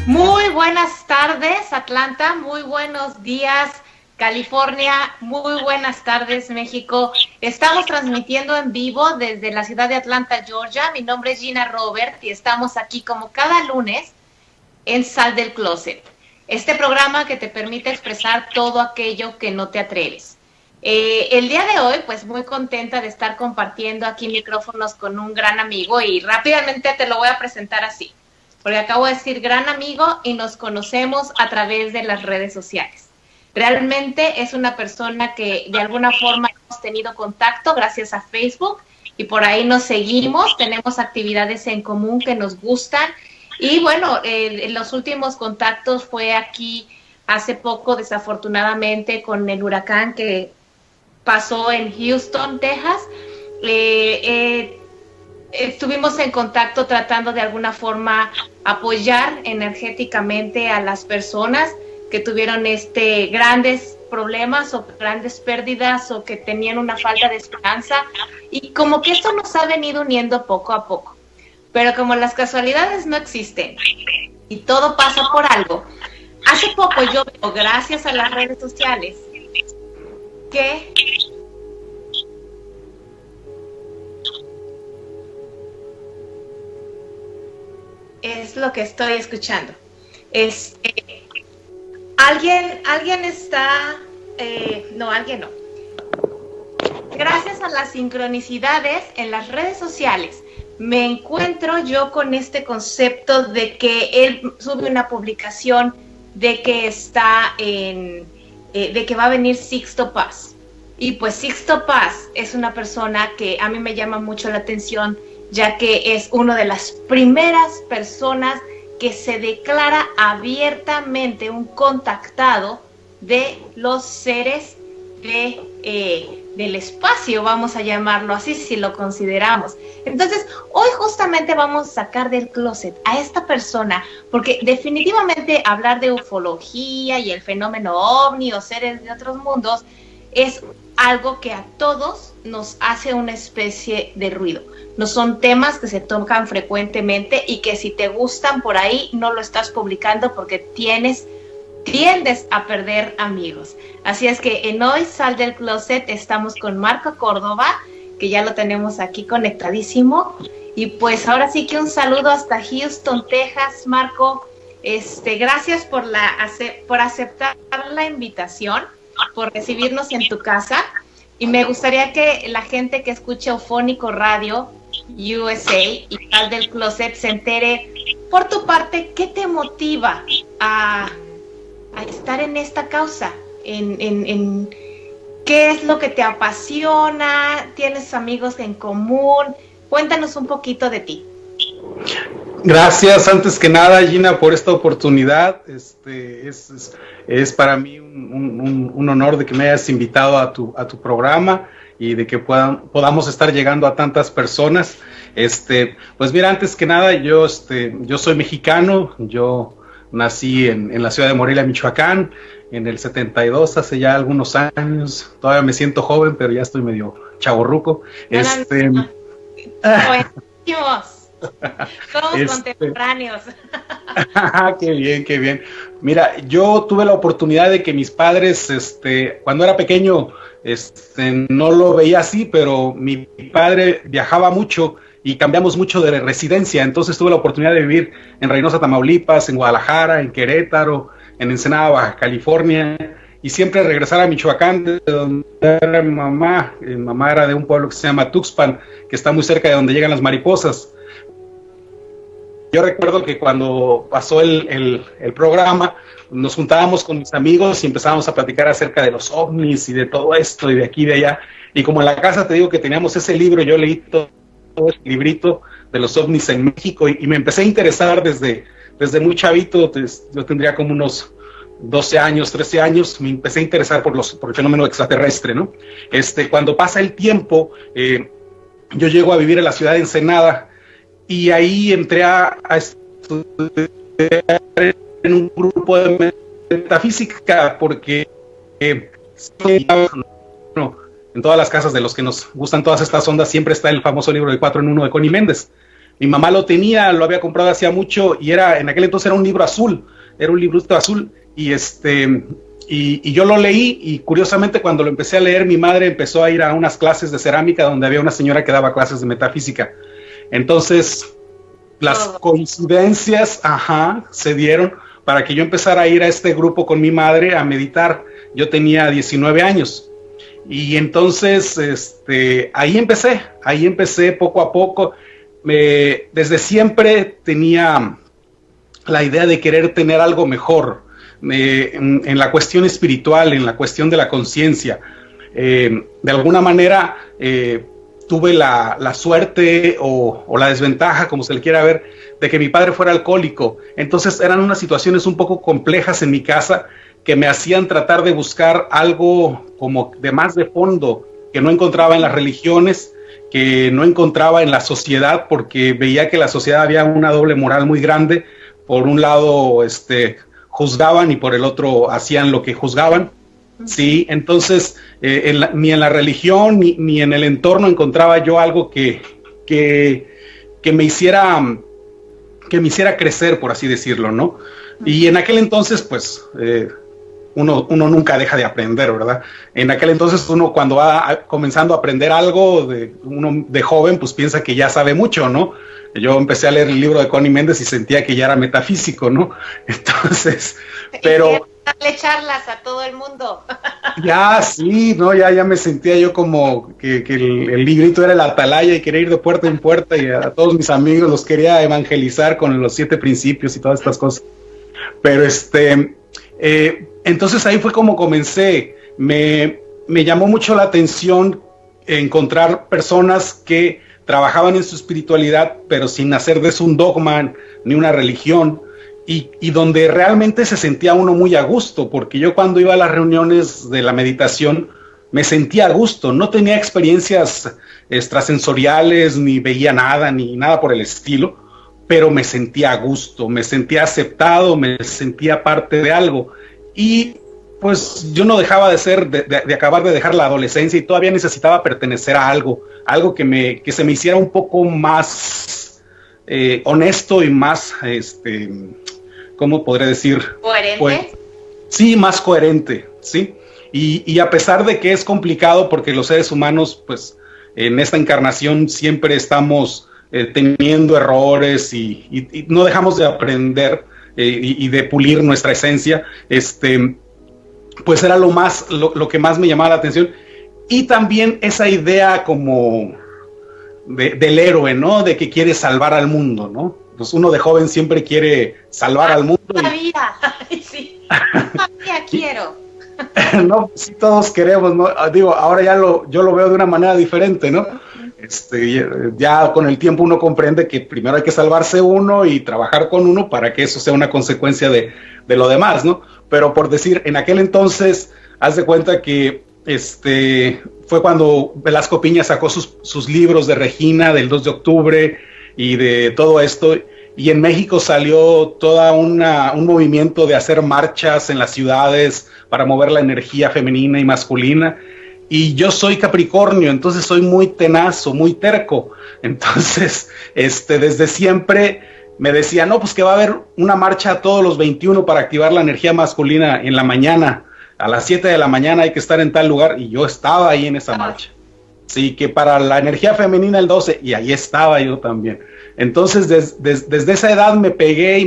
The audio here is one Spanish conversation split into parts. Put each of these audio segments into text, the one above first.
Muy buenas tardes, Atlanta. Muy buenos días, California. Muy buenas tardes, México. Estamos transmitiendo en vivo desde la ciudad de Atlanta, Georgia. Mi nombre es Gina Robert y estamos aquí como cada lunes en Sal del Closet. Este programa que te permite expresar todo aquello que no te atreves. El día de hoy, pues muy contenta de estar compartiendo aquí micrófonos con un gran amigo y rápidamente te lo voy a presentar así. Porque acabo de decir gran amigo y nos conocemos a través de las redes sociales. Realmente es una persona que de alguna forma hemos tenido contacto gracias a Facebook y por ahí nos seguimos, tenemos actividades en común que nos gustan y bueno, los últimos contactos fue aquí hace poco desafortunadamente con el huracán que pasó en Houston, Texas. Estuvimos en contacto tratando de alguna forma apoyar energéticamente a las personas que tuvieron grandes problemas o grandes pérdidas o que tenían una falta de esperanza y como que esto nos ha venido uniendo poco a poco. Pero como las casualidades no existen y todo pasa por algo, hace poco yo veo, gracias a las redes sociales, que es lo que estoy escuchando. Alguien está, no, alguien no. Gracias a las sincronicidades en las redes sociales, me encuentro yo con este concepto de que él sube una publicación de que de que va a venir Sixto Paz. Y pues Sixto Paz es una persona que a mí me llama mucho la atención, ya que es una de las primeras personas que se declara abiertamente un contactado de los seres del espacio, vamos a llamarlo así, si lo consideramos. Entonces, hoy justamente vamos a sacar del closet a esta persona, porque definitivamente hablar de ufología y el fenómeno ovni o seres de otros mundos es algo que a todos nos hace una especie de ruido. No son temas que se tocan frecuentemente y que si te gustan por ahí no lo estás publicando porque tiendes a perder amigos. Así es que en Hoy Sal del Closet estamos con Marco Córdoba, que ya lo tenemos aquí conectadísimo. Y pues ahora sí que un saludo hasta Houston, Texas, Marco. Gracias por aceptar la invitación, por recibirnos en tu casa. Y me gustaría que la gente que escuche Eufónico Radio USA y Sal del Closet se entere, por tu parte, ¿qué te motiva a estar en esta causa? ¿Qué es lo que te apasiona? ¿Tienes amigos en común? Cuéntanos un poquito de ti. Gracias, antes que nada, Gina, por esta oportunidad. Es para mí un honor de que me hayas invitado a tu programa y de que podamos estar llegando a tantas personas. Pues mira, antes que nada, yo soy mexicano. Yo nací en la ciudad de Morelia, Michoacán, en el 72, hace ya algunos años. Todavía me siento joven, pero ya estoy medio chavorruco. Somos contemporáneos. Qué bien, qué bien. Mira, yo tuve la oportunidad de que mis padres, cuando era pequeño, no lo veía así, pero mi padre viajaba mucho y cambiamos mucho de residencia. Entonces tuve la oportunidad de vivir en Reynosa, Tamaulipas, en Guadalajara, en Querétaro, en Ensenada, Baja California, y siempre regresar a Michoacán, de donde era mi mamá. Mi mamá era de un pueblo que se llama Tuxpan, que está muy cerca de donde llegan las mariposas. Yo recuerdo que cuando pasó el programa, nos juntábamos con mis amigos y empezábamos a platicar acerca de los ovnis y de todo esto y de aquí y de allá. Y como en la casa te digo que teníamos ese libro, yo leí todo ese librito de los ovnis en México y me empecé a interesar desde muy chavito. Yo tendría como unos 12 años, 13 años, me empecé a interesar por el fenómeno extraterrestre, ¿no? Cuando pasa el tiempo, yo llego a vivir en la ciudad de Ensenada. Y ahí entré a estudiar en un grupo de metafísica porque en todas las casas de los que nos gustan todas estas ondas siempre está el famoso libro de 4 en 1 de Connie Méndez. Mi mamá lo tenía, lo había comprado hacía mucho y en aquel entonces era un libro azul, era un librito azul y yo lo leí y curiosamente cuando lo empecé a leer mi madre empezó a ir a unas clases de cerámica donde había una señora que daba clases de metafísica. Entonces las coincidencias, se dieron para que yo empezara a ir a este grupo con mi madre a meditar. Yo tenía 19 años y entonces ahí empecé poco a poco. Desde siempre tenía la idea de querer tener algo mejor en la cuestión espiritual, en la cuestión de la conciencia. De alguna manera tuve la suerte o la desventaja, como se le quiera ver, de que mi padre fuera alcohólico. Entonces eran unas situaciones un poco complejas en mi casa que me hacían tratar de buscar algo como de más de fondo que no encontraba en las religiones, que no encontraba en la sociedad, porque veía que en la sociedad había una doble moral muy grande. Por un lado juzgaban y por el otro hacían lo que juzgaban. Sí, entonces ni en la religión ni en el entorno encontraba yo algo que me hiciera crecer, por así decirlo, ¿no? Y en aquel entonces, pues, uno nunca deja de aprender, ¿verdad? En aquel entonces uno cuando va comenzando a aprender algo, uno de joven, pues piensa que ya sabe mucho, ¿no? Yo empecé a leer el libro de Connie Méndez y sentía que ya era metafísico, ¿no? Entonces, pero... darle charlas a todo el mundo. Ya, sí, ¿no? Ya me sentía yo como que el librito era el atalaya y quería ir de puerta en puerta y a todos mis amigos los quería evangelizar con los 7 principios y todas estas cosas. Pero entonces ahí fue como comencé. Me llamó mucho la atención encontrar personas que trabajaban en su espiritualidad, pero sin hacer de eso un dogma ni una religión, y donde realmente se sentía uno muy a gusto, porque yo cuando iba a las reuniones de la meditación me sentía a gusto, no tenía experiencias extrasensoriales, ni veía nada, ni nada por el estilo, pero me sentía a gusto, me sentía aceptado, me sentía parte de algo, y pues yo no dejaba de acabar de dejar la adolescencia y todavía necesitaba pertenecer a algo que se me hiciera un poco más honesto y más, ¿cómo podré decir? ¿Coherente? Pues, sí, más coherente, ¿sí? Y a pesar de que es complicado porque los seres humanos, pues, en esta encarnación siempre estamos teniendo errores y no dejamos de aprender y de pulir nuestra esencia, pues era lo que más me llamaba la atención. Y también esa idea como del héroe, ¿no? De que quiere salvar al mundo, ¿no? Pues uno de joven siempre quiere salvar al mundo. Todavía, sí. Todavía quiero. No, sí todos queremos, ¿no? Digo, ahora yo lo veo de una manera diferente, ¿no? Ya con el tiempo uno comprende que primero hay que salvarse uno y trabajar con uno para que eso sea una consecuencia de lo demás, ¿no? Pero por decir, en aquel entonces, haz de cuenta que fue cuando Velasco Piña sacó sus libros de Regina del 2 de octubre y de todo esto, y en México salió todo un movimiento de hacer marchas en las ciudades para mover la energía femenina y masculina, y yo soy Capricornio, entonces soy muy tenazo, muy terco, entonces desde siempre me decía, no, pues que va a haber una marcha todos los 21 para activar la energía masculina en la mañana, a las 7 de la mañana hay que estar en tal lugar, y yo estaba ahí en esa marcha. Sí, que para la energía femenina el 12, y ahí estaba yo también. Entonces, desde esa edad me pegué,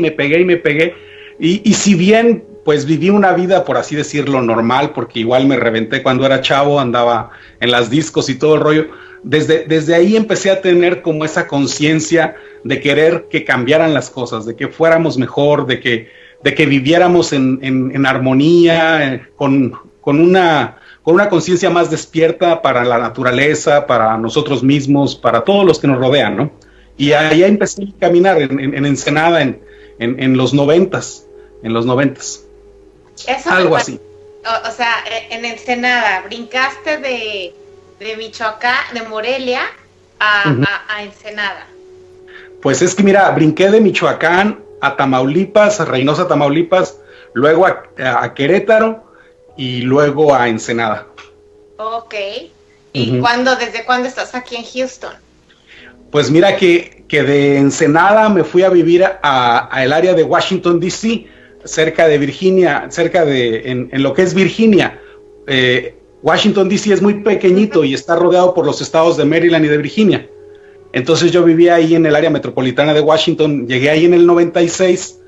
y si bien, pues viví una vida, por así decirlo, normal, porque igual me reventé cuando era chavo, andaba en las discos y todo el rollo, desde ahí empecé a tener como esa conciencia de querer que cambiaran las cosas, de que fuéramos mejor, de que viviéramos en armonía, con una conciencia más despierta para la naturaleza, para nosotros mismos, para todos los que nos rodean, ¿no? Y ahí empecé a caminar en Ensenada en los 90s, Eso algo así. O sea, en Ensenada, brincaste de Michoacán, de Morelia a Ensenada. Pues es que mira, brinqué de Michoacán a Tamaulipas, a Reynosa, Tamaulipas, luego a Querétaro y luego a Ensenada. Ok. ¿Y desde cuándo estás aquí en Houston? Pues mira que que de Ensenada me fui a vivir a el área de Washington, D.C., cerca de Virginia, en lo que es Virginia. Washington, D.C. es muy pequeñito y está rodeado por los estados de Maryland y de Virginia. Entonces yo vivía ahí en el área metropolitana de Washington, llegué ahí en el 96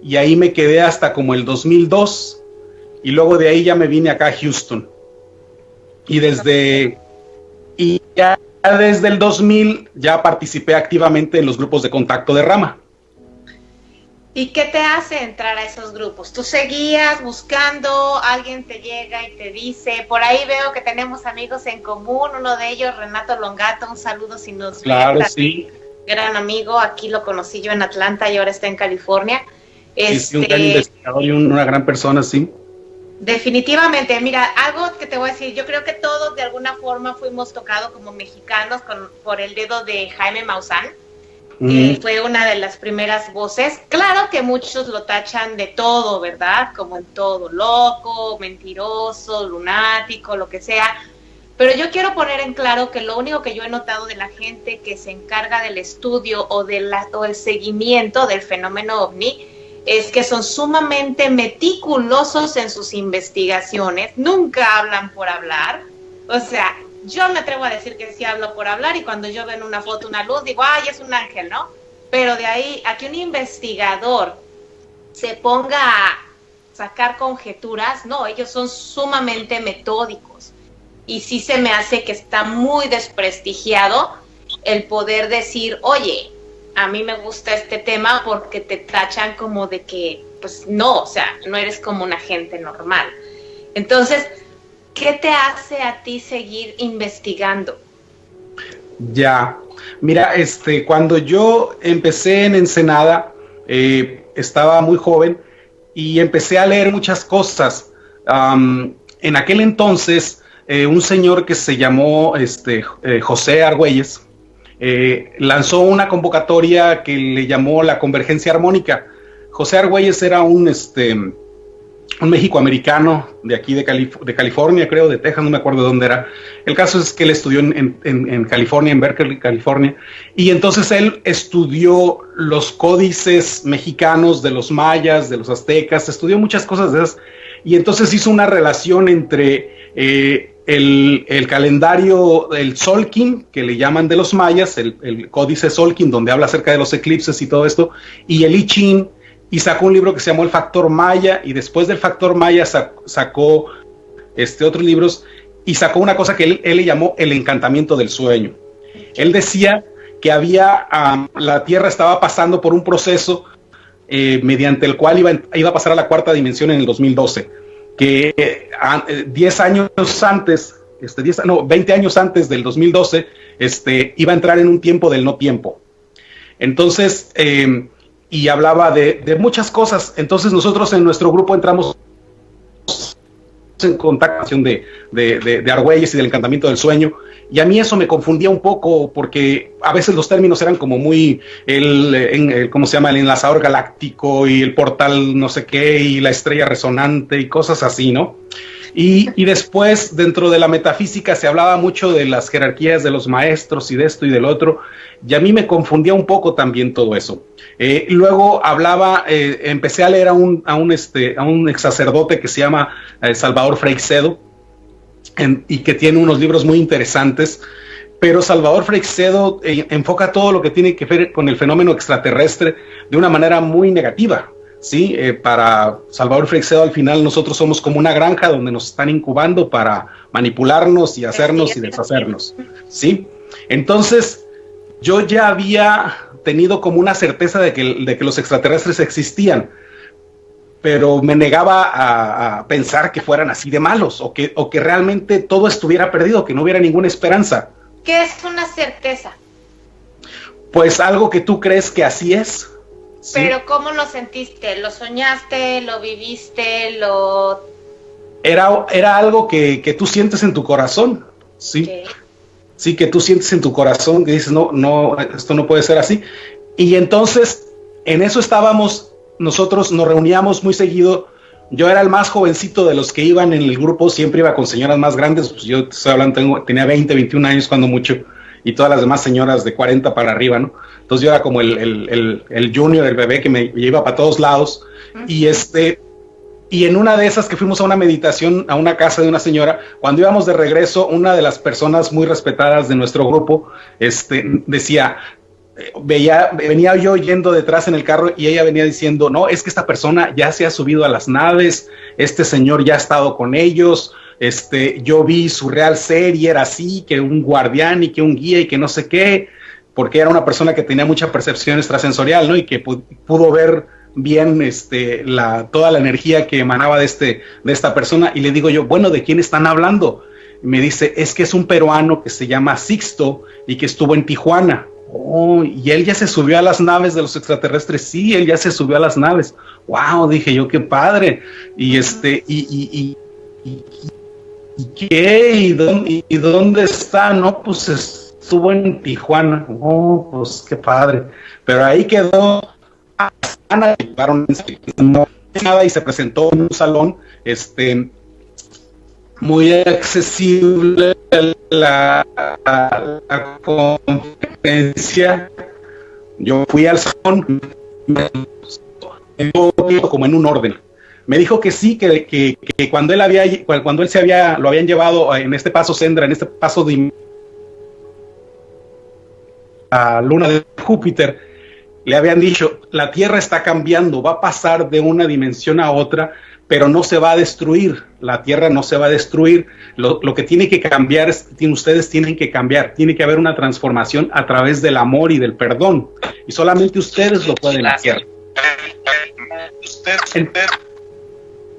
y ahí me quedé hasta como el 2002 y luego de ahí ya me vine acá a Houston. Y ya desde el 2000 ya participé activamente en los grupos de contacto de Rama. ¿Y qué te hace entrar a esos grupos? ¿Tú seguías buscando, alguien te llega y te dice, por ahí veo que tenemos amigos en común, uno de ellos, Renato Longato, un saludo si nos ve? Claro, sí. Gran amigo, aquí lo conocí yo en Atlanta y ahora está en California. Sí, un gran investigador y una gran persona, sí. Definitivamente, mira, algo que te voy a decir, yo creo que todos de alguna forma fuimos tocados como mexicanos por el dedo de Jaime Maussan. Fue una de las primeras voces. Claro que muchos lo tachan de todo, ¿verdad? Como en todo, loco, mentiroso, lunático, lo que sea. Pero yo quiero poner en claro que lo único que yo he notado de la gente que se encarga del estudio o el seguimiento del fenómeno OVNI es que son sumamente meticulosos en sus investigaciones, nunca hablan por hablar. O sea, yo me atrevo a decir que sí hablo por hablar y cuando yo veo en una foto una luz digo, ¡ay, es un ángel!, ¿no? Pero de ahí a que un investigador se ponga a sacar conjeturas, no, ellos son sumamente metódicos. Y sí se me hace que está muy desprestigiado el poder decir, oye, a mí me gusta este tema porque te tachan como de que, pues no, o sea, no eres como una gente normal. Entonces, ¿qué te hace a ti seguir investigando? Ya, mira, cuando yo empecé en Ensenada, estaba muy joven y empecé a leer muchas cosas. En aquel entonces, un señor que se llamó José Argüelles lanzó una convocatoria que le llamó la Convergencia Armónica. José Argüelles era un mexicoamericano de aquí de California, creo, de Texas, no me acuerdo de dónde era. El caso es que él estudió en California, en Berkeley, California, y entonces él estudió los códices mexicanos de los mayas, de los aztecas, estudió muchas cosas de esas, y entonces hizo una relación entre el calendario del Tzolk'in, que le llaman de los mayas, el códice Tzolk'in, donde habla acerca de los eclipses y todo esto, y el I Ching, y sacó un libro que se llamó El Factor Maya, y después del Factor Maya sacó otros libros, y sacó una cosa que él le llamó el encantamiento del sueño. Él decía que la Tierra estaba pasando por un proceso mediante el cual iba a pasar a la cuarta dimensión en el 2012, que 10 años antes, 20 años antes del 2012, iba a entrar en un tiempo del no tiempo. Entonces, y hablaba de muchas cosas. Entonces nosotros en nuestro grupo entramos en contacto de Argüelles y del encantamiento del sueño, y a mí eso me confundía un poco porque a veces los términos eran como muy ¿cómo se llama? El enlazador galáctico y el portal no sé qué y la estrella resonante y cosas así, ¿no? Y después dentro de la metafísica se hablaba mucho de las jerarquías de los maestros y de esto y del otro, y a mí me confundía un poco también todo eso. Luego empecé a leer a un ex sacerdote que se llama Salvador Freixedo, y que tiene unos libros muy interesantes, pero Salvador Freixedo enfoca todo lo que tiene que ver con el fenómeno extraterrestre de una manera muy negativa. Sí, para Salvador Freixedo al final nosotros somos como una granja donde nos están incubando para manipularnos y hacernos y deshacernos, ¿sí? Entonces yo ya había tenido como una certeza de que los extraterrestres existían, pero me negaba a pensar que fueran así de malos o que realmente todo estuviera perdido, que no hubiera ninguna esperanza. ¿Qué es una certeza? Pues algo que tú crees que así es. ¿Sí? Pero ¿cómo lo sentiste? ¿Lo soñaste? ¿Lo viviste? Era algo que tú sientes en tu corazón, ¿sí? Okay. Sí, que tú sientes en tu corazón, que dices, no, esto no puede ser así. Y entonces, en eso estábamos, nosotros nos reuníamos muy seguido. Yo era el más jovencito de los que iban en el grupo, siempre iba con señoras más grandes, pues yo estoy hablando, tenía 20, 21 años cuando mucho. y todas las demás señoras de 40 para arriba, ¿no? Entonces yo era como el junior, el bebé que me iba para todos lados. Y en una de esas que fuimos a una meditación a una casa de una señora, cuando íbamos de regreso, una de las personas muy respetadas de nuestro grupo decía, venía yo yendo detrás en el carro y ella venía diciendo, no, es que esta persona ya se ha subido a las naves, este señor ya ha estado con ellos, yo vi su real ser y era así, que un guardián y que un guía y que no sé qué, porque era una persona que tenía mucha percepción extrasensorial, ¿no? Y que pudo ver bien toda la energía que emanaba de esta persona. Y le digo yo, bueno, ¿de quién están hablando? Y me dice, es que es un peruano que se llama Sixto y que estuvo en Tijuana. Oh, y él ya se subió a las naves de los extraterrestres. Sí, él ya se subió a las naves. Wow, dije yo, qué padre. Y ¿qué? ¿Y dónde está? No, pues estuvo en Tijuana. Oh, pues qué padre. Pero ahí quedó. Llevaron nada y se presentó en un salón muy accesible la conferencia. Yo fui al salón como en un orden. Me dijo que sí, que cuando él lo habían llevado en este paso Sendra, en este paso de la luna de Júpiter, le habían dicho, la Tierra está cambiando, va a pasar de una dimensión a otra, pero no se va a destruir, la Tierra no se va a destruir, lo que tiene que cambiar es, ustedes tienen que cambiar, tiene que haber una transformación a través del amor y del perdón, y solamente ustedes lo pueden hacer.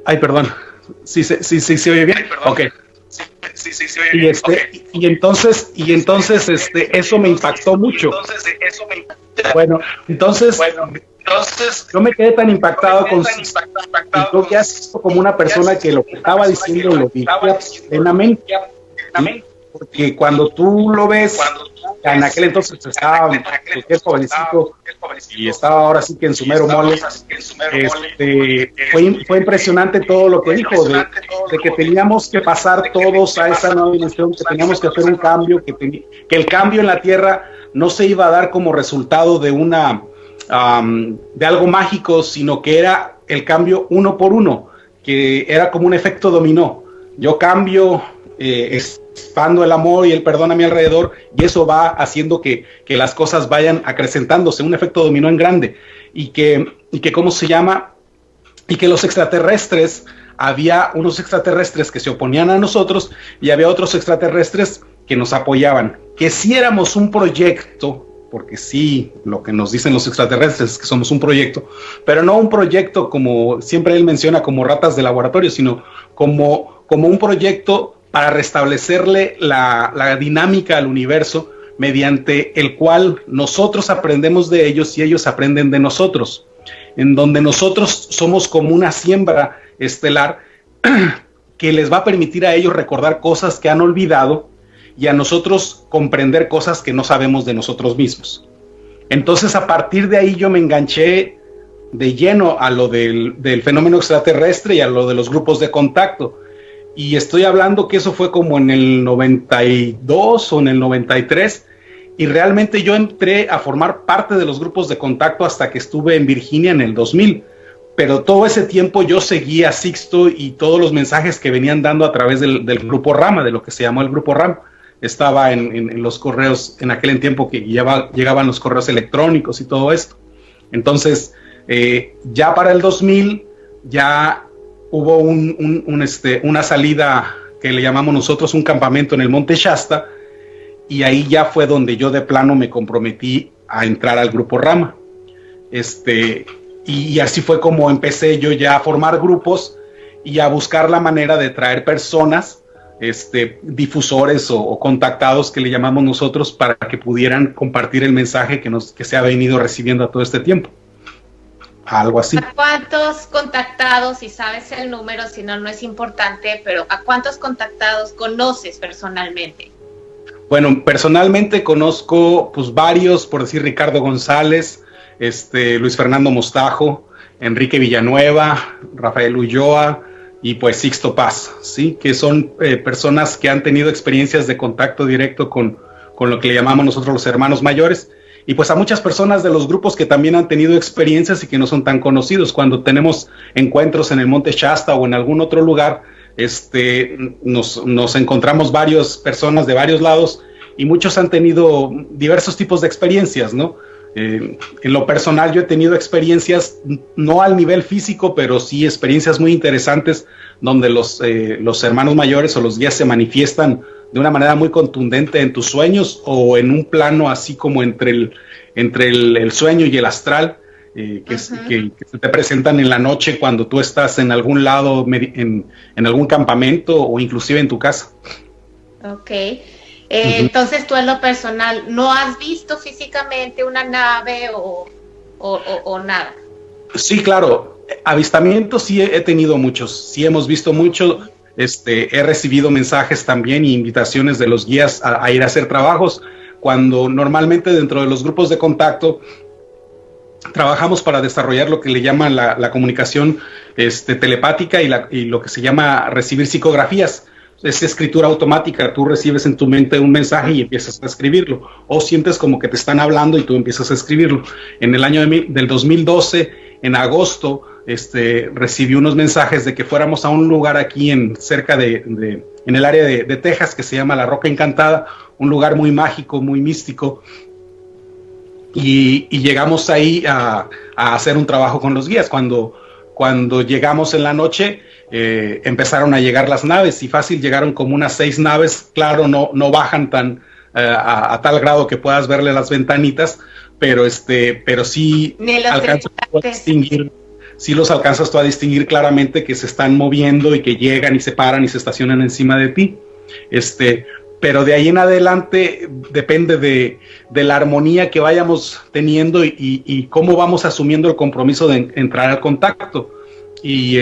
Ay, perdón, sí se oye bien, ok. Sí, se oye bien. Y entonces eso me impactó mucho. Bueno, entonces yo me quedé tan impactado con y creo que has visto como una persona que lo que estaba diciendo lo vivía plenamente. Porque cuando tú lo ves, en aquel entonces estaba cualquier jovencito y estaba ahora sí que en su mero mole, fue impresionante todo lo que dijo, de que teníamos que pasar todos a esa nueva dimensión, que teníamos que hacer un cambio, que el cambio en la Tierra no se iba a dar como resultado de de algo mágico, sino que era el cambio uno por uno, que era como un efecto dominó. Yo cambio, expando el amor y el perdón a mi alrededor, y eso va haciendo que las cosas vayan acrecentándose, un efecto dominó en grande, y que ¿cómo se llama? Y que los extraterrestres, había unos extraterrestres que se oponían a nosotros, y había otros extraterrestres que nos apoyaban, que si éramos un proyecto, porque sí, lo que nos dicen los extraterrestres es que somos un proyecto, pero no un proyecto como siempre él menciona, como ratas de laboratorio, sino como un proyecto para restablecerle la dinámica al universo, mediante el cual nosotros aprendemos de ellos y ellos aprenden de nosotros, en donde nosotros somos como una siembra estelar que les va a permitir a ellos recordar cosas que han olvidado y a nosotros comprender cosas que no sabemos de nosotros mismos. Entonces, a partir de ahí yo me enganché de lleno a lo del fenómeno extraterrestre y a lo de los grupos de contacto. Y estoy hablando que eso fue como en el 92 o en el 93, y realmente yo entré a formar parte de los grupos de contacto hasta que estuve en Virginia en el 2000, pero todo ese tiempo yo seguía a Sixto y todos los mensajes que venían dando a través del grupo Rama, de lo que se llamó el grupo Rama. Estaba en los correos, en aquel tiempo que llegaban los correos electrónicos y todo esto. Entonces, ya para el 2000, ya hubo una salida que le llamamos nosotros un campamento en el Monte Shasta, y ahí ya fue donde yo de plano me comprometí a entrar al grupo Rama. Y así fue como empecé yo ya a formar grupos y a buscar la manera de traer personas, difusores o contactados que le llamamos nosotros, para que pudieran compartir el mensaje que se ha venido recibiendo a todo este tiempo. Algo así. ¿A cuántos contactados, si sabes el número, si no, no es importante, pero a cuántos contactados conoces personalmente? Bueno, personalmente conozco pues varios, por decir Ricardo González, Luis Fernando Mostajo, Enrique Villanueva, Rafael Ulloa y pues Sixto Paz, ¿sí? Que son personas que han tenido experiencias de contacto directo con con lo que le llamamos nosotros los hermanos mayores, y pues a muchas personas de los grupos que también han tenido experiencias y que no son tan conocidos. Cuando tenemos encuentros en el Monte Shasta o en algún otro lugar, nos encontramos varias personas de varios lados y muchos han tenido diversos tipos de experiencias, ¿no? En lo personal yo he tenido experiencias no al nivel físico, pero sí experiencias muy interesantes donde los hermanos mayores o los guías se manifiestan de una manera muy contundente en tus sueños o en un plano así como entre el sueño y el astral, que se te presentan en la noche cuando tú estás en algún lado, en algún campamento o inclusive en tu casa. Ok. Entonces tú en lo personal, ¿no has visto físicamente una nave o nada? Sí, claro. Avistamientos sí he tenido muchos. Sí hemos visto mucho. He recibido mensajes también y invitaciones de los guías a ir a hacer trabajos, cuando normalmente dentro de los grupos de contacto trabajamos para desarrollar lo que le llaman la comunicación telepática y lo que se llama recibir psicografías. Es escritura automática. Tú recibes en tu mente un mensaje y empiezas a escribirlo, o sientes como que te están hablando y tú empiezas a escribirlo. En el año del 2012, en agosto, recibí unos mensajes de que fuéramos a un lugar aquí en el área de Texas, que se llama La Roca Encantada, un lugar muy mágico, muy místico, y llegamos ahí a hacer un trabajo con los guías. Cuando llegamos en la noche, empezaron a llegar las naves, y fácil llegaron como unas 6 naves. Claro, no bajan a tal grado que puedas verle las ventanitas, pero sí alcanzas a distinguir. Sí los alcanzas tú a distinguir claramente, que se están moviendo y que llegan y se paran y se estacionan encima de ti. Pero de ahí en adelante depende de la armonía que vayamos teniendo y cómo vamos asumiendo el compromiso de entrar al contacto. Y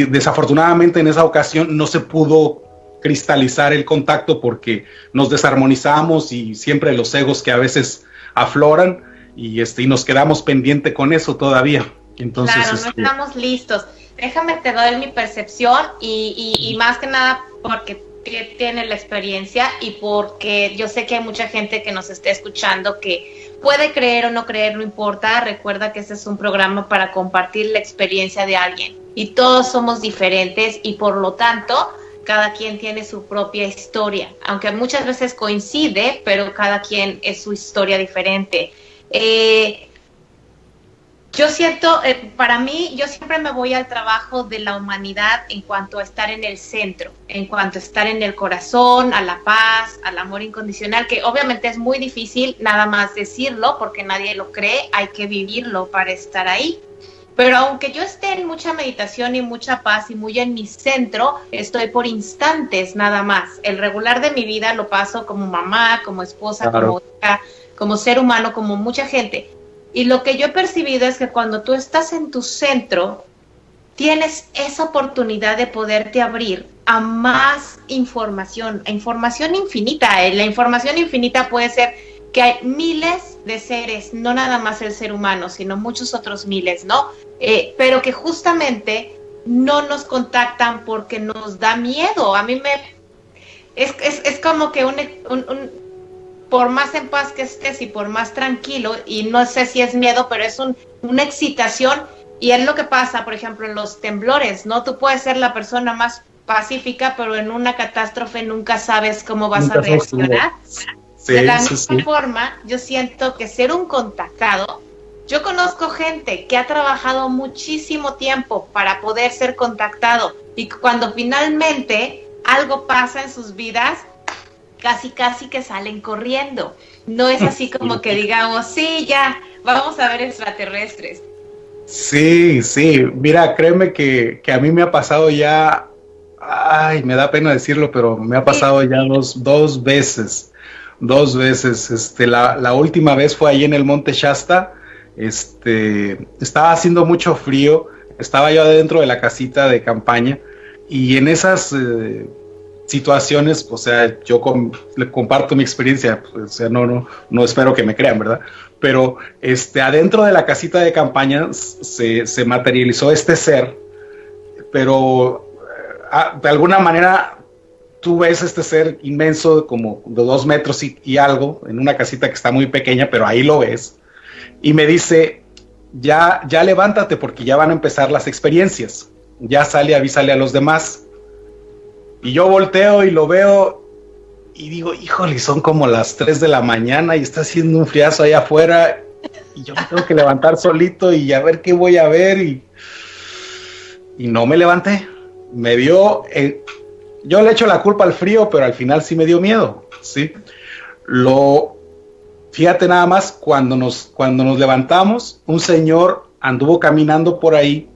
desafortunadamente en esa ocasión no se pudo cristalizar el contacto porque nos desarmonizamos, y siempre los egos que a veces afloran, y nos quedamos pendiente con eso todavía. Entonces, claro, no estamos listos. Déjame te doy mi percepción y más que nada porque tiene la experiencia y porque yo sé que hay mucha gente que nos esté escuchando que puede creer o no creer, no importa. Recuerda que este es un programa para compartir la experiencia de alguien y todos somos diferentes, y por lo tanto cada quien tiene su propia historia, aunque muchas veces coincide, pero cada quien es su historia diferente. Yo siento, para mí, yo siempre me voy al trabajo de la humanidad en cuanto a estar en el centro, en cuanto a estar en el corazón, a la paz, al amor incondicional, que obviamente es muy difícil nada más decirlo porque nadie lo cree, hay que vivirlo para estar ahí. Pero aunque yo esté en mucha meditación y mucha paz y muy en mi centro, estoy por instantes nada más. El regular de mi vida lo paso como mamá, como esposa, claro, como hija, como ser humano, como mucha gente. Y lo que yo he percibido es que cuando tú estás en tu centro, tienes esa oportunidad de poderte abrir a más información, a información infinita. La información infinita puede ser que hay miles de seres, no nada más el ser humano, sino muchos otros miles, ¿no? Pero que justamente no nos contactan porque nos da miedo. A mí es como que por más en paz que estés y por más tranquilo, y no sé si es miedo, pero es una excitación, y es lo que pasa, por ejemplo, en los temblores, ¿no? Tú puedes ser la persona más pacífica, pero en una catástrofe nunca sabes cómo vas a reaccionar. Sí, de la misma forma, yo siento que ser un contactado, yo conozco gente que ha trabajado muchísimo tiempo para poder ser contactado, y cuando finalmente algo pasa en sus vidas, casi que salen corriendo. No es así como que digamos, sí, ya, vamos a ver extraterrestres. Sí, mira, créeme que a mí me ha pasado ya, ay, me da pena decirlo, pero me ha pasado ya dos veces. La última vez fue ahí en el Monte Shasta. Estaba haciendo mucho frío, estaba yo adentro de la casita de campaña, y en esas situaciones, o sea, yo le comparto mi experiencia, o sea, no espero que me crean, ¿verdad? Pero adentro de la casita de campaña se materializó este ser, pero de alguna manera tú ves este ser inmenso, como de 2 metros y algo, en una casita que está muy pequeña, pero ahí lo ves, y me dice, ya levántate porque ya van a empezar las experiencias, ya sale, avísale a los demás. Y yo volteo y lo veo y digo, híjole, son como las 3 de la mañana y está haciendo un friazo allá afuera y yo me tengo que levantar solito y a ver qué voy a ver, y no me levanté. Me dio, yo le echo la culpa al frío, pero al final sí me dio miedo, ¿sí? Fíjate nada más, cuando nos levantamos, un señor anduvo caminando por ahí,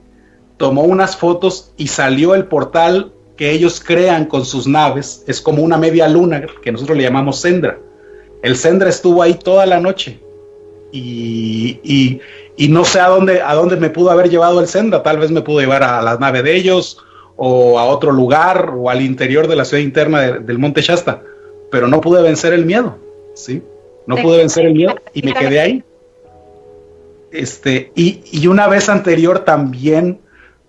tomó unas fotos y salió el portal que ellos crean con sus naves. Es como una media luna que nosotros le llamamos Sendra. El Sendra estuvo ahí toda la noche y no sé a dónde me pudo haber llevado el Sendra. Tal vez me pudo llevar a la nave de ellos o a otro lugar o al interior de la ciudad interna del Monte Shasta, pero no pude vencer el miedo, ¿sí? No pude vencer el miedo y me quedé ahí. Y una vez anterior también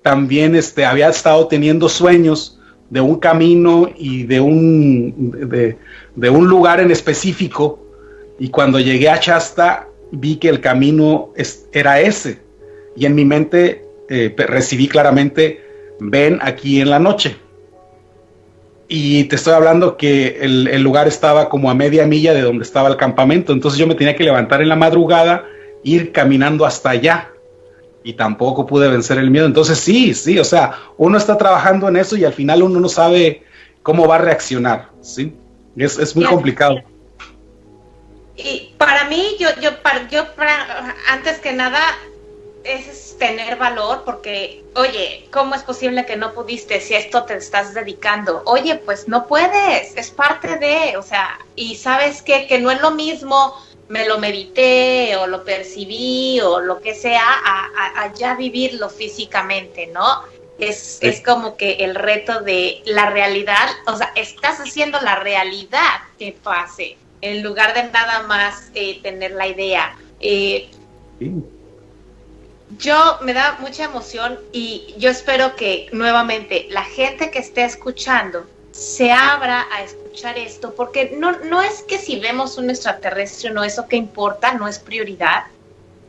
había estado teniendo sueños de un camino y de un lugar en específico, y cuando llegué a Shasta vi que el camino era ese, y en mi mente recibí claramente, ven aquí en la noche. Y te estoy hablando que el lugar estaba como a media milla de donde estaba el campamento, entonces yo me tenía que levantar en la madrugada, ir caminando hasta allá, y tampoco pude vencer el miedo. Entonces sí, o sea, uno está trabajando en eso y al final uno no sabe cómo va a reaccionar, ¿sí? Es muy complicado. Y para mí, antes que nada, es tener valor, porque, oye, ¿cómo es posible que no pudiste si a esto te estás dedicando? Oye, pues no puedes, es parte de, o sea, y ¿sabes qué? Que no es lo mismo, me lo medité o lo percibí o lo que sea, a ya vivirlo físicamente, ¿no? Es como que el reto de la realidad, o sea, estás haciendo la realidad que pase, en lugar de nada más tener la idea. Sí. Yo me da mucha emoción y yo espero que nuevamente la gente que esté escuchando se abra a escuchar esto, porque no es que si vemos un extraterrestre no, eso que importa, no es prioridad.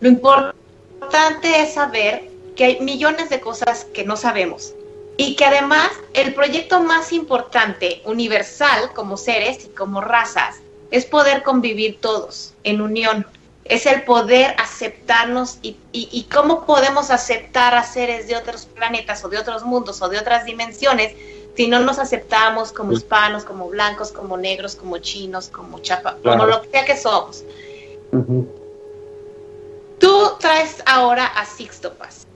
Lo importante es saber que hay millones de cosas que no sabemos y que además el proyecto más importante, universal, como seres y como razas, es poder convivir todos en unión. Es el poder aceptarnos y cómo podemos aceptar a seres de otros planetas o de otros mundos o de otras dimensiones si no nos aceptamos como hispanos, como blancos, como negros, como chinos, como como lo que sea que somos. Uh-huh. Tú traes ahora a Sixto Paz.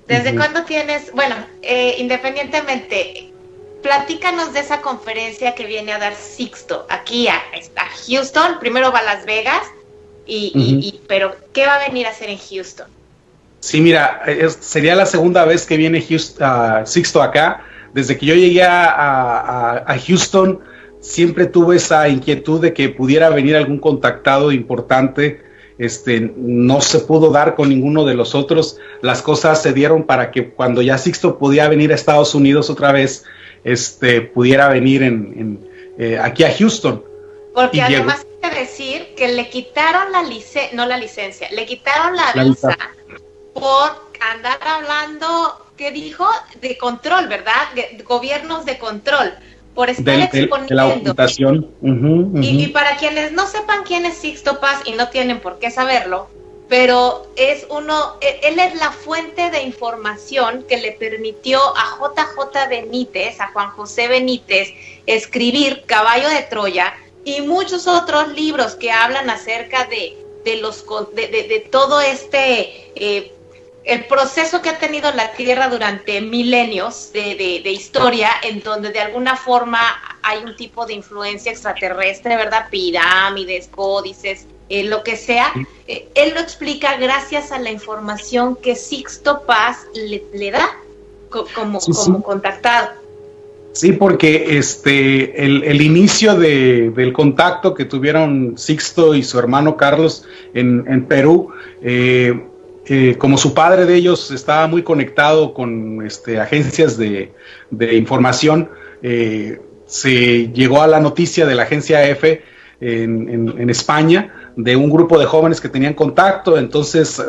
¿Desde cuándo tienes? Bueno, independientemente, platícanos de esa conferencia que viene a dar Sixto aquí a Houston. Primero va a Las Vegas, pero ¿qué va a venir a hacer en Houston? Sí, mira, sería la segunda vez que viene Sixto acá. Desde que yo llegué a Houston, siempre tuve esa inquietud de que pudiera venir algún contactado importante. No se pudo dar con ninguno de los otros. Las cosas se dieron para que cuando ya Sixto podía venir a Estados Unidos otra vez, pudiera venir aquí a Houston. Porque además hay que decir que le quitaron le quitaron la visa por andar hablando, ¿qué dijo? De control, ¿verdad? De gobiernos de control, por estar exponiendo. De la ocultación. Y para quienes no sepan quién es Sixto Paz, y no tienen por qué saberlo, pero él es la fuente de información que le permitió a JJ Benítez, a Juan José Benítez, escribir Caballo de Troya y muchos otros libros que hablan acerca de todo el proceso que ha tenido la Tierra durante milenios de historia, en donde de alguna forma hay un tipo de influencia extraterrestre, ¿verdad? Pirámides, códices, lo que sea. Él lo explica gracias a la información que Sixto Paz le da como contactado. Sí, porque el inicio del contacto que tuvieron Sixto y su hermano Carlos en Perú, como su padre de ellos estaba muy conectado con agencias de información, se llegó a la noticia de la agencia EFE en España, de un grupo de jóvenes que tenían contacto. Entonces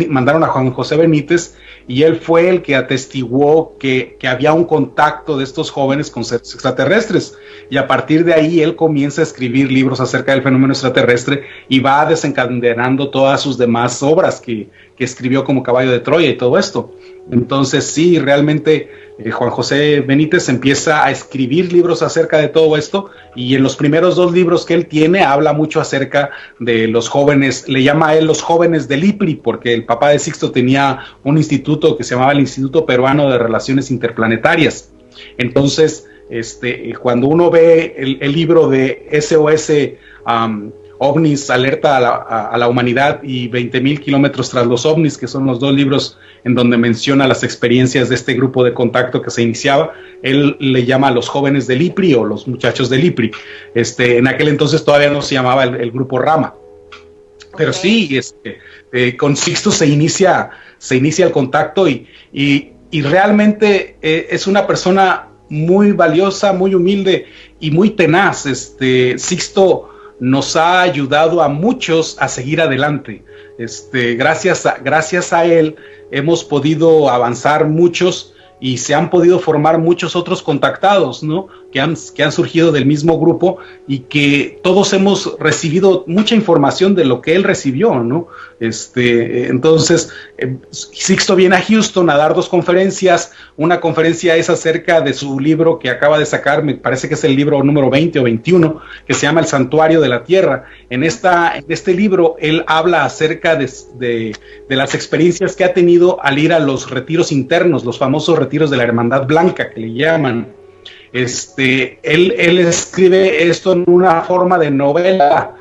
mandaron a Juan José Benítez, y él fue el que atestiguó que había un contacto de estos jóvenes con seres extraterrestres, y a partir de ahí él comienza a escribir libros acerca del fenómeno extraterrestre y va desencadenando todas sus demás obras que escribió, como Caballo de Troya y todo esto. Entonces sí, realmente Juan José Benítez empieza a escribir libros acerca de todo esto, y en los primeros 2 libros que él tiene habla mucho acerca de los jóvenes, le llama a él los jóvenes del IPRI, porque el papá de Sixto tenía un instituto que se llamaba el Instituto Peruano de Relaciones Interplanetarias. Entonces, cuando uno ve el libro de SOS OVNIs, Alerta a la Humanidad, y 20,000 kilómetros tras los OVNIs, que son los 2 libros en donde menciona las experiencias de este grupo de contacto que se iniciaba, él le llama a los jóvenes del IPRI o los muchachos del IPRI. En aquel entonces todavía no se llamaba el grupo Rama. Pero sí, con Sixto se inicia el contacto, y realmente es una persona muy valiosa, muy humilde y muy tenaz. Sixto nos ha ayudado a muchos a seguir adelante. Gracias a él hemos podido avanzar muchos, y se han podido formar muchos otros contactados, ¿no? Que han surgido del mismo grupo, y que todos hemos recibido mucha información de lo que él recibió, ¿no? Entonces, Sixto viene a Houston a dar 2 conferencias. Una conferencia es acerca de su libro que acaba de sacar, me parece que es el libro número 20 o 21, que se llama El Santuario de la Tierra. En este libro, él habla acerca de las experiencias que ha tenido al ir a los retiros internos, los famosos retiros de la Hermandad Blanca, que le llaman. Él escribe esto en una forma de novela,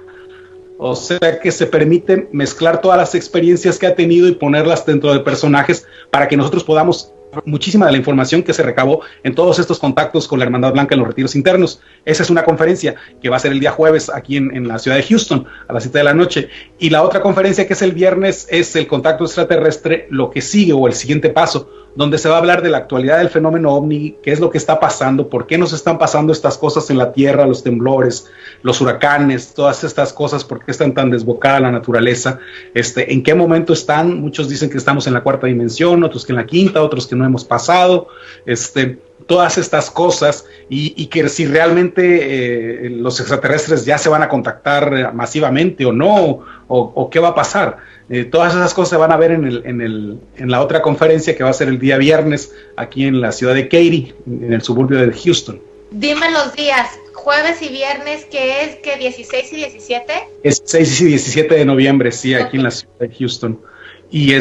o sea que se permite mezclar todas las experiencias que ha tenido y ponerlas dentro de personajes, para que nosotros podamos muchísima de la información que se recabó en todos estos contactos con la Hermandad Blanca en los retiros internos. Esa es una conferencia que va a ser el día jueves aquí en la ciudad de Houston a las 7 de la noche, y la otra conferencia, que es el viernes, es el contacto extraterrestre, lo que sigue o el siguiente paso, donde se va a hablar de la actualidad del fenómeno OVNI, qué es lo que está pasando, por qué nos están pasando estas cosas en la Tierra, los temblores, los huracanes, todas estas cosas, por qué están tan desbocada la naturaleza, en qué momento están. Muchos dicen que estamos en la 4ª dimensión, otros que en la 5ª, otros que no hemos pasado, todas estas cosas, y que si realmente los extraterrestres ya se van a contactar masivamente o no, o qué va a pasar. Todas esas cosas se van a ver en la otra conferencia, que va a ser el día viernes aquí en la ciudad de Katy, en el suburbio de Houston. Dime los días, jueves y viernes, ¿qué es? ¿Qué, 16 y 17? Es 6 y 17 de noviembre, sí, aquí en la ciudad de Houston. Y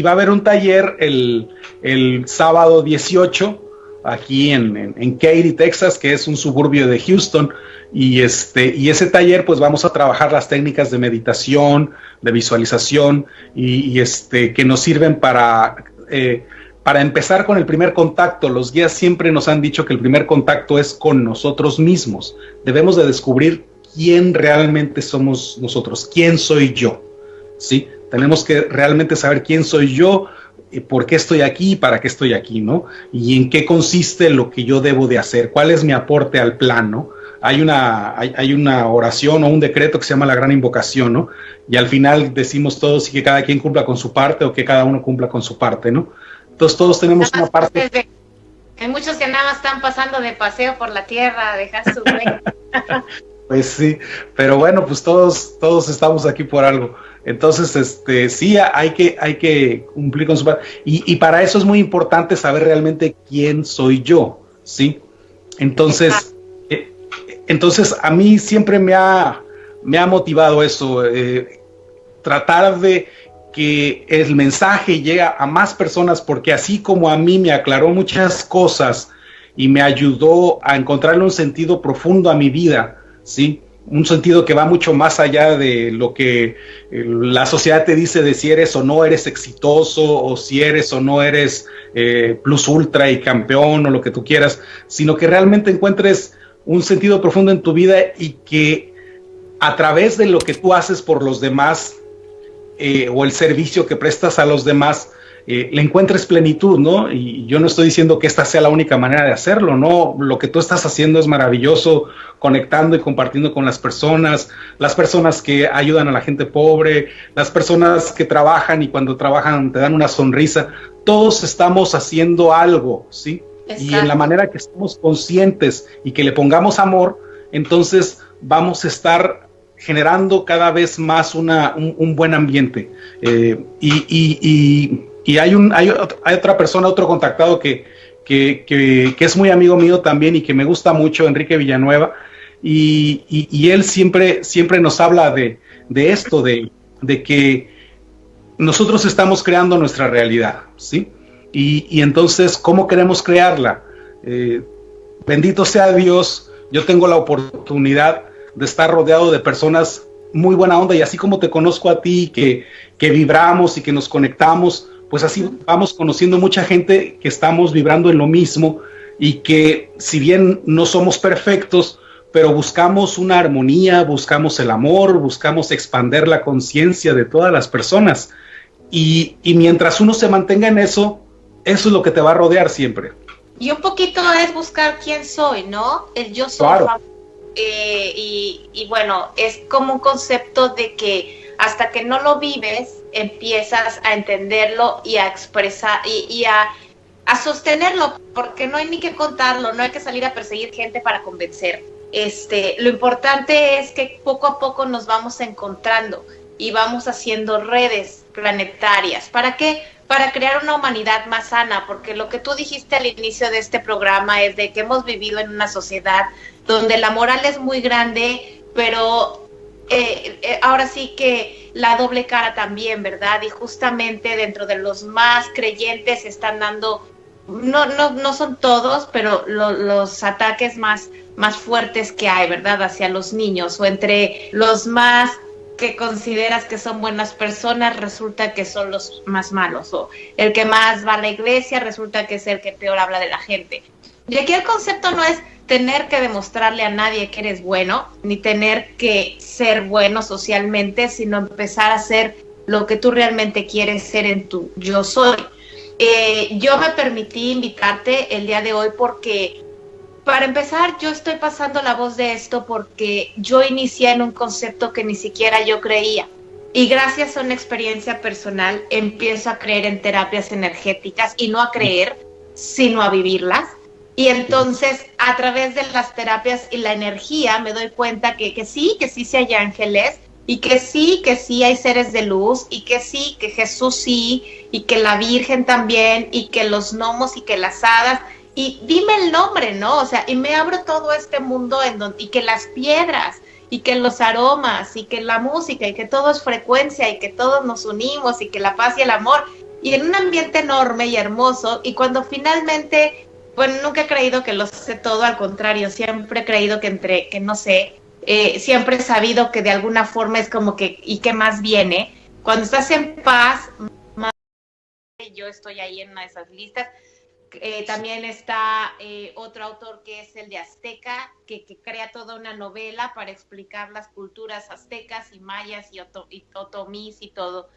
va a haber un taller el sábado 18 aquí en Katy, Texas, que es un suburbio de Houston, y ese taller, pues vamos a trabajar las técnicas de meditación, de visualización, y que nos sirven para empezar con el primer contacto. Los guías siempre nos han dicho que el primer contacto es con nosotros mismos. Debemos de descubrir quién realmente somos nosotros, quién soy yo, ¿sí? Tenemos que realmente saber quién soy yo, por qué estoy aquí, para qué estoy aquí, ¿no? Y en qué consiste lo que yo debo de hacer, cuál es mi aporte al plan, ¿no? Hay una oración o un decreto que se llama la gran invocación, ¿no? Y al final decimos todos que cada quien cumpla con su parte, o que cada uno cumpla con su parte, ¿no? Entonces todos tenemos una parte. Hay muchos que nada más están pasando de paseo por la tierra a dejar su huella. Pues sí, pero bueno, pues todos estamos aquí por algo. Entonces, sí, hay que cumplir con su parte. Y para eso es muy importante saber realmente quién soy yo, ¿sí? Entonces a mí siempre me ha motivado eso, tratar de que el mensaje llegue a más personas, porque así como a mí me aclaró muchas cosas y me ayudó a encontrarle un sentido profundo a mi vida, ¿sí? Un sentido que va mucho más allá de lo que la sociedad te dice de si eres o no eres exitoso, o si eres o no eres plus ultra y campeón, o lo que tú quieras, sino que realmente encuentres un sentido profundo en tu vida, y que a través de lo que tú haces por los demás, o el servicio que prestas a los demás, le encuentres plenitud, ¿no? Y yo no estoy diciendo que esta sea la única manera de hacerlo, ¿no? Lo que tú estás haciendo es maravilloso, conectando y compartiendo con las personas que ayudan a la gente pobre, las personas que trabajan y cuando trabajan te dan una sonrisa. Todos estamos haciendo algo, ¿sí? Exacto. Y en la manera que estamos conscientes y que le pongamos amor, entonces vamos a estar generando cada vez más un buen ambiente. Y hay otra persona, otro contactado que es muy amigo mío también y que me gusta mucho, Enrique Villanueva, y él siempre nos habla de esto, de que nosotros estamos creando nuestra realidad, ¿sí? Y entonces, ¿cómo queremos crearla? Bendito sea Dios, yo tengo la oportunidad de estar rodeado de personas muy buena onda, y así como te conozco a ti, que vibramos y que nos conectamos, pues así vamos conociendo mucha gente que estamos vibrando en lo mismo, y que si bien no somos perfectos, pero buscamos una armonía, buscamos el amor, buscamos expandir la conciencia de todas las personas, y mientras uno se mantenga en eso es lo que te va a rodear siempre. Y un poquito es buscar quién soy, ¿no? El yo soy. Claro. Y bueno, es como un concepto de que hasta que no lo vives, empiezas a entenderlo y a expresar y a sostenerlo, porque no hay ni que contarlo, no hay que salir a perseguir gente para convencer. Lo importante es que poco a poco nos vamos encontrando y vamos haciendo redes planetarias. ¿Para qué? Para crear una humanidad más sana, porque lo que tú dijiste al inicio de este programa es de que hemos vivido en una sociedad donde la moral es muy grande, pero ahora sí que la doble cara también, ¿verdad? Y justamente dentro de los más creyentes están dando, no son todos, pero los ataques más fuertes que hay, ¿verdad? Hacia los niños, o entre los más que consideras que son buenas personas, resulta que son los más malos, o el que más va a la iglesia resulta que es el que peor habla de la gente. Y aquí el concepto no es tener que demostrarle a nadie que eres bueno, ni tener que ser bueno socialmente, sino empezar a ser lo que tú realmente quieres ser en tu yo soy. Yo me permití invitarte el día de hoy porque, para empezar, yo estoy pasando la voz de esto porque yo inicié en un concepto que ni siquiera yo creía. Y gracias a una experiencia personal empiezo a creer en terapias energéticas, y no a creer, sino a vivirlas. Y entonces, a través de las terapias y la energía, me doy cuenta que sí hay ángeles, y que sí hay seres de luz, y que sí, que Jesús sí, y que la Virgen también, y que los gnomos y que las hadas, y dime el nombre, ¿no? O sea, y me abro todo este mundo en donde, y que las piedras, y que los aromas, y que la música, y que todo es frecuencia, y que todos nos unimos, y que la paz y el amor, y en un ambiente enorme y hermoso. Y cuando finalmente, bueno, nunca he creído que lo sé todo, al contrario, siempre he creído que no sé, siempre he sabido que de alguna forma es como que, ¿y qué más viene? Cuando estás en paz, yo estoy ahí en una de esas listas. También está otro autor que es el de Azteca, que crea toda una novela para explicar las culturas aztecas y mayas y otomís y todo.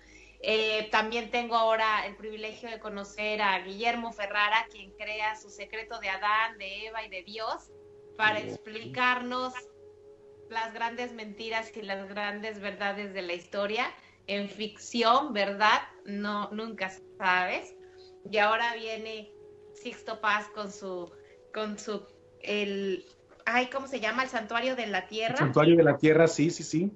También tengo ahora el privilegio de conocer a Guillermo Ferrara, quien crea Su secreto de Adán, de Eva y de Dios, para explicarnos las grandes mentiras y las grandes verdades de la historia en ficción, ¿verdad? No, nunca sabes. Y ahora viene Sixto Paz con su ¿cómo se llama? El Santuario de la Tierra. El Santuario de la Tierra, sí.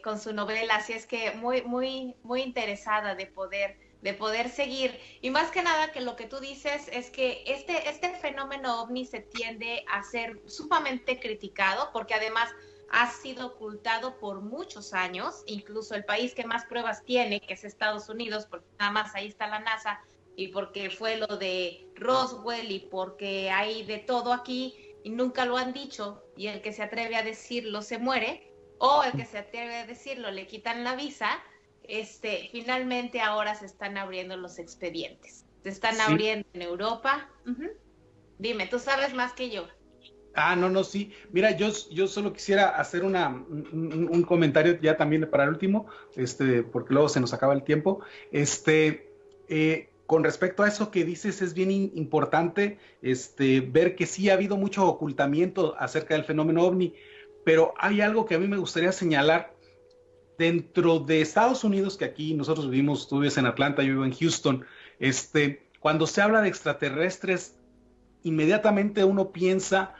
Con su novela, así es que muy, muy, muy interesada de poder seguir. Y más que nada, que lo que tú dices es que este fenómeno ovni se tiende a ser sumamente criticado, porque además ha sido ocultado por muchos años. Incluso el país que más pruebas tiene, que es Estados Unidos, porque nada más ahí está la NASA, y porque fue lo de Roswell, y porque hay de todo aquí y nunca lo han dicho, y el que se atreve a decirlo se muere, o el que se atreve a decirlo le quitan la visa. Finalmente ahora se están abriendo los expedientes, se están abriendo en Europa. Dime, tú sabes más que yo. No, no, sí. Mira, yo solo quisiera hacer un comentario ya también para el último, porque luego se nos acaba el tiempo. Con respecto a eso que dices, es bien importante ver que sí ha habido mucho ocultamiento acerca del fenómeno OVNI, pero hay algo que a mí me gustaría señalar. Dentro de Estados Unidos, que aquí nosotros vivimos, tú vives en Atlanta, yo vivo en Houston, cuando se habla de extraterrestres, inmediatamente uno piensa,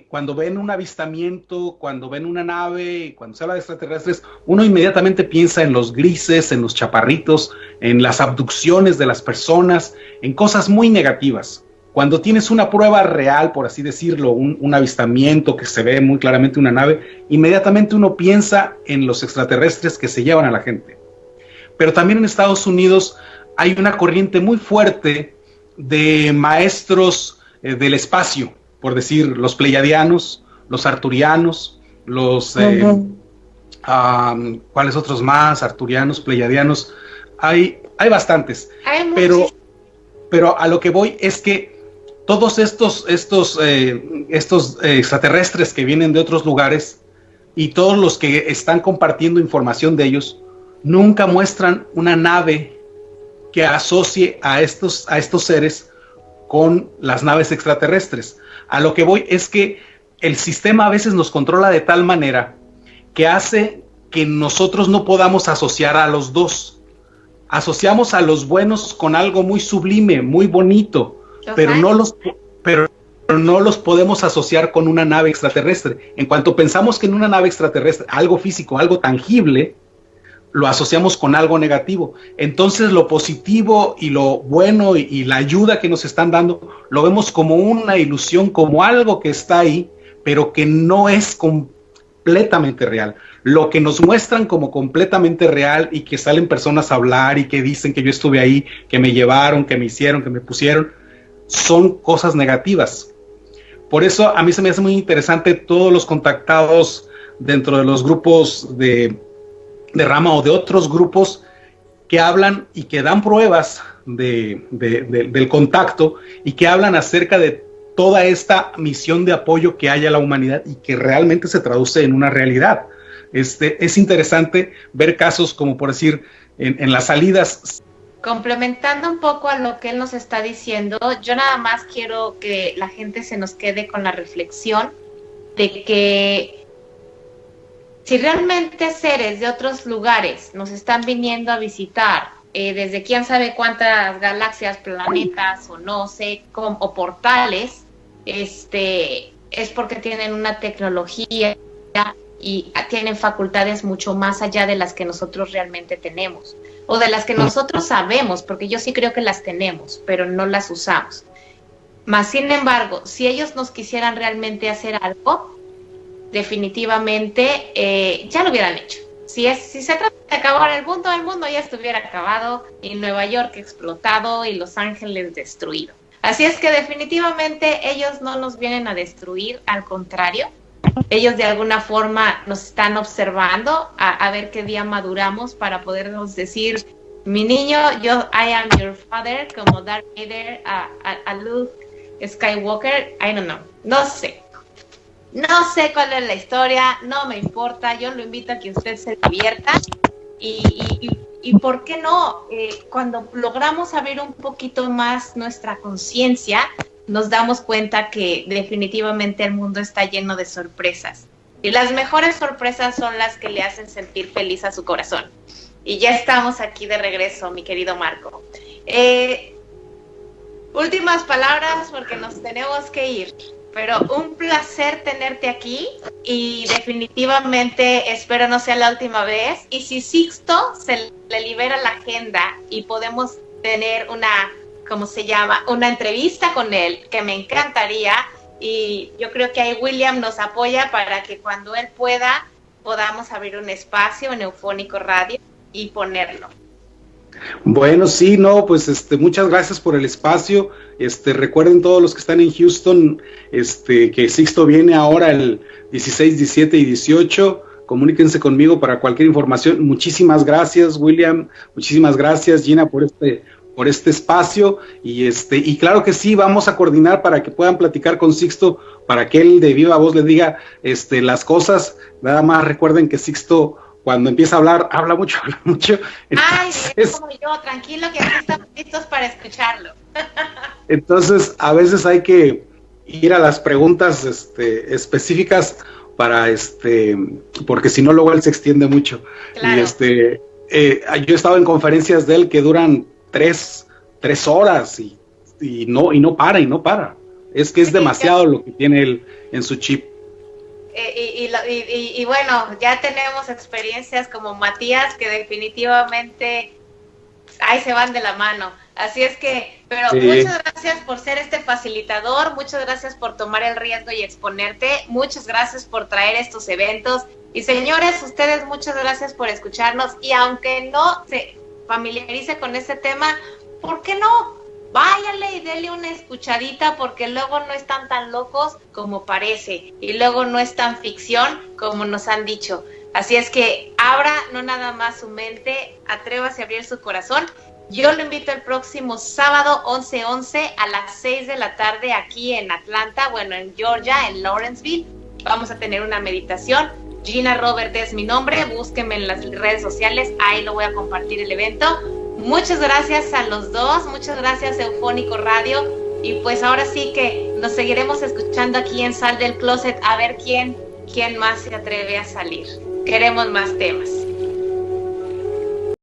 cuando ven un avistamiento, cuando ven una nave, cuando se habla de extraterrestres, uno inmediatamente piensa en los grises, en los chaparritos, en las abducciones de las personas, en cosas muy negativas. Cuando tienes una prueba real, por así decirlo, un avistamiento que se ve muy claramente una nave, inmediatamente uno piensa en los extraterrestres que se llevan a la gente. Pero también en Estados Unidos hay una corriente muy fuerte de maestros del espacio, por decir, los pleiadianos, los arturianos, ¿cuáles otros más? Arturianos, pleiadianos, hay bastantes, pero a lo que voy es que todos estos extraterrestres que vienen de otros lugares y todos los que están compartiendo información de ellos, nunca muestran una nave que asocie a estos seres con las naves extraterrestres. A lo que voy es que el sistema a veces nos controla de tal manera que hace que nosotros no podamos asociar a los dos. Asociamos a los buenos con algo muy sublime, muy bonito, pero no los podemos asociar con una nave extraterrestre. En cuanto pensamos que en una nave extraterrestre, algo físico, algo tangible, lo asociamos con algo negativo. Entonces lo positivo y lo bueno y la ayuda que nos están dando, lo vemos como una ilusión, como algo que está ahí, pero que no es completamente real. Lo que nos muestran como completamente real y que salen personas a hablar y que dicen que yo estuve ahí, que me llevaron, que me hicieron, que me pusieron, son cosas negativas. Por eso a mí se me hace muy interesante todos los contactados dentro de los grupos de Rama o de otros grupos que hablan y que dan pruebas del contacto y que hablan acerca de toda esta misión de apoyo que hay a la humanidad y que realmente se traduce en una realidad. Es interesante ver casos como, por decir, en las salidas. Complementando un poco a lo que él nos está diciendo, yo nada más quiero que la gente se nos quede con la reflexión de que si realmente seres de otros lugares nos están viniendo a visitar, desde quién sabe cuántas galaxias, planetas o no sé, o portales, es porque tienen una tecnología y tienen facultades mucho más allá de las que nosotros realmente tenemos, o de las que nosotros sabemos, porque yo sí creo que las tenemos, pero no las usamos. Más sin embargo, si ellos nos quisieran realmente hacer algo, definitivamente ya lo hubieran hecho. Si se trata de acabar el mundo ya estuviera acabado y Nueva York explotado y Los Ángeles destruido. Así es que definitivamente ellos no nos vienen a destruir, al contrario, ellos de alguna forma nos están observando a ver qué día maduramos para podernos decir, mi niño, I am your father, como Darth Vader a Luke Skywalker. I don't know, no sé cuál es la historia, no me importa, yo lo invito a que usted se divierta y ¿por qué no? Cuando logramos abrir un poquito más nuestra conciencia, nos damos cuenta que definitivamente el mundo está lleno de sorpresas. Y las mejores sorpresas son las que le hacen sentir feliz a su corazón. Y ya estamos aquí de regreso, mi querido Marco. Últimas palabras porque nos tenemos que ir. Pero un placer tenerte aquí y definitivamente espero no sea la última vez. Y si Sixto se le libera la agenda y podemos tener una entrevista con él, que me encantaría, y yo creo que ahí William nos apoya para que cuando él pueda podamos abrir un espacio en Eufónico Radio y ponerlo. Bueno, sí, no, pues muchas gracias por el espacio. Recuerden todos los que están en Houston, que Sixto viene ahora el 16, 17 y 18. Comuníquense conmigo para cualquier información. Muchísimas gracias, William. Muchísimas gracias, Gina, por por este espacio y claro que sí, vamos a coordinar para que puedan platicar con Sixto, para que él de viva voz les diga las cosas. Nada más recuerden que Sixto cuando empieza a hablar, habla mucho. Entonces, ay, es como yo, tranquilo que aquí estamos listos para escucharlo. Entonces, a veces hay que ir a las preguntas específicas para porque si no luego él se extiende mucho. Claro. Y yo he estado en conferencias de él que duran 3 horas y no para. Es que es demasiado lo que tiene él en su chip. Y bueno, ya tenemos experiencias como Matías que definitivamente ahí se van de la mano. Así es que, pero sí. Muchas gracias por ser este facilitador, muchas gracias por tomar el riesgo y exponerte, muchas gracias por traer estos eventos. Y señores, ustedes muchas gracias por escucharnos y aunque no se familiarice con este tema, ¿por qué no? Váyale y dele una escuchadita porque luego no están tan locos como parece y luego no es tan ficción como nos han dicho. Así es que abra no nada más su mente, atrévase a abrir su corazón. Yo lo invito el próximo sábado 11/11 a las 6 de la tarde aquí en Atlanta, bueno, en Georgia, en Lawrenceville. Vamos a tener una meditación. Gina Robert es mi nombre, búsquenme en las redes sociales, ahí lo voy a compartir el evento. Muchas gracias a los dos, muchas gracias Eufónico Radio y pues ahora sí que nos seguiremos escuchando aquí en Sal del Closet a ver quién más se atreve a salir. Queremos más temas.